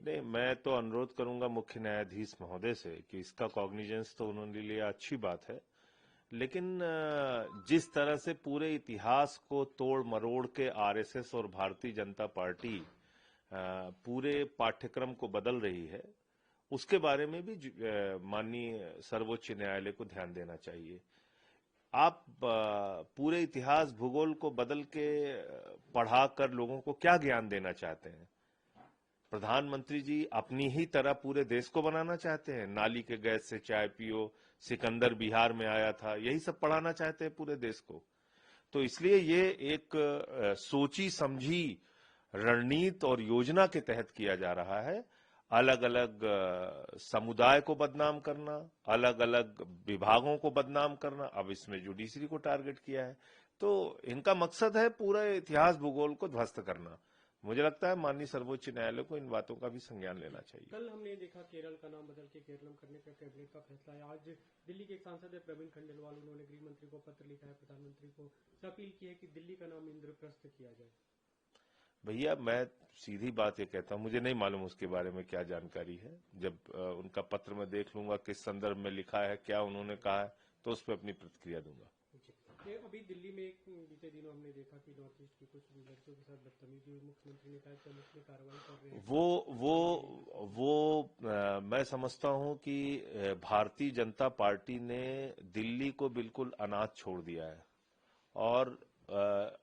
नहीं, मैं तो अनुरोध करूंगा मुख्य न्यायाधीश महोदय से कि इसका कॉग्निजेंस तो उन्होंने लिया, अच्छी बात है, लेकिन जिस तरह से पूरे इतिहास को तोड़ मरोड़ के आरएसएस और भारतीय जनता पार्टी पूरे पाठ्यक्रम को बदल रही है, उसके बारे में भी माननीय सर्वोच्च न्यायालय को ध्यान देना चाहिए। आप पूरे इतिहास भूगोल को बदल के पढ़ाकर लोगों को क्या ज्ञान देना चाहते हैं? प्रधानमंत्री जी अपनी ही तरह पूरे देश को बनाना चाहते हैं। नाली के गैस से चाय पियो, सिकंदर बिहार में आया था, यही सब पढ़ाना चाहते हैं पूरे देश को। तो इसलिए ये एक सोची समझी रणनीति और योजना के तहत किया जा रहा है। अलग अलग समुदाय को बदनाम करना, अलग अलग विभागों को बदनाम करना, अब इसमें जुडिशरी को टारगेट किया है। तो इनका मकसद है पूरा इतिहास भूगोल को ध्वस्त करना। मुझे लगता है माननीय सर्वोच्च न्यायालय को इन बातों का भी संज्ञान लेना चाहिए। कल हमने देखा केरल का नाम बदल के केरलम करने का कैबिनेट का फैसला है। आज दिल्ली के एक सांसद है प्रवीण खंडेलवाल, उन्होंने गृह मंत्री को पत्र लिखा है, प्रधानमंत्री को अपील की है कि दिल्ली का नाम इंद्रप्रस्थ किया जाए। भैया, मैं सीधी बात ये कहता हूँ, मुझे नहीं मालूम उसके बारे में क्या जानकारी है। जब उनका पत्र मैं देख लूंगा किस संदर्भ में लिखा है, क्या उन्होंने कहा है, तो उस पर अपनी प्रतिक्रिया दूंगा। अभी दिल्ली में बीते दिनों हमने देखा कि नॉर्थ ईस्ट की कुछ लड़कियों के साथ बदतमीजी, मुख्यमंत्री ने कहा कि हम उस पर कार्रवाई कर रहे हैं। वो मैं समझता हूं कि भारतीय जनता पार्टी ने दिल्ली को बिल्कुल अनाथ छोड़ दिया है। और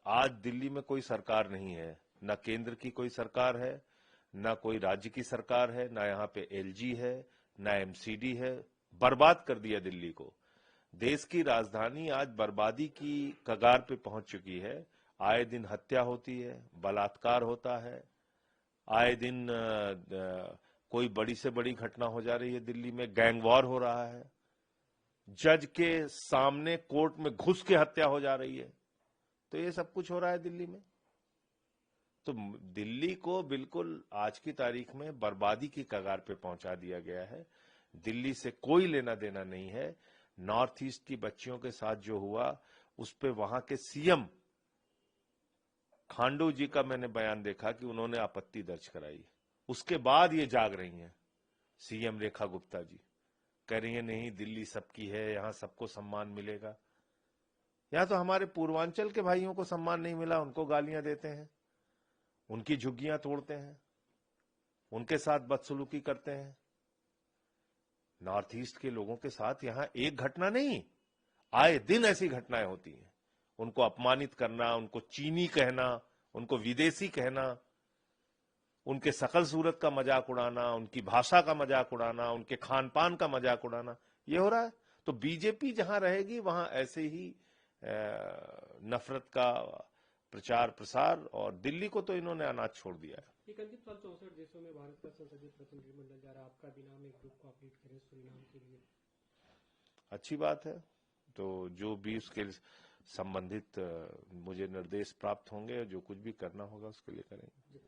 आज दिल्ली में कोई सरकार नहीं है, न केंद्र की कोई सरकार है, न कोई राज्य की सरकार है, न यहाँ पे एलजी है, न एमसीडी है। बर्बाद कर दिया दिल्ली को। देश की राजधानी आज बर्बादी की कगार पे पहुंच चुकी है। आए दिन हत्या होती है, बलात्कार होता है, आए दिन कोई बड़ी से बड़ी घटना हो जा रही है। दिल्ली में गैंग वॉर हो रहा है, जज के सामने कोर्ट में घुस के हत्या हो जा रही है। तो ये सब कुछ हो रहा है दिल्ली में। तो दिल्ली को बिल्कुल आज की तारीख में बर्बादी की कगार पे पहुंचा दिया गया है। दिल्ली से कोई लेना देना नहीं है। नॉर्थ ईस्ट की बच्चियों के साथ जो हुआ, उस पे वहां के सीएम खांडू जी का मैंने बयान देखा कि उन्होंने आपत्ति दर्ज कराई। उसके बाद ये जाग रही हैं। सीएम रेखा गुप्ता जी कह रही है नहीं, दिल्ली सबकी है, यहां सबको सम्मान मिलेगा। यहां तो हमारे पूर्वांचल के भाइयों को सम्मान नहीं मिला, उनको गालियां देते हैं, उनकी झुग्गियां तोड़ते हैं, उनके साथ बदसलूकी करते हैं। नॉर्थ ईस्ट के लोगों के साथ यहां एक घटना नहीं, आए दिन ऐसी घटनाएं होती हैं। उनको अपमानित करना, उनको चीनी कहना, उनको विदेशी कहना, उनके शकल सूरत का मजाक उड़ाना, उनकी भाषा का मजाक उड़ाना, उनके खान पान का मजाक उड़ाना, ये हो रहा है। तो बीजेपी जहां रहेगी वहां ऐसे ही नफरत का प्रचार प्रसार, और दिल्ली को तो इन्होंने अनाथ छोड़ दिया है। 64 देशों में भारत का संसदीय प्रतिनिधिमंडल जा रहा है, आपका भी नाम एक ग्रुप को अपडेट करें सुरीनाम के लिए। अच्छी बात है। तो जो भी उसके संबंधित मुझे निर्देश प्राप्त होंगे, जो कुछ भी करना होगा उसके लिए करेंगे।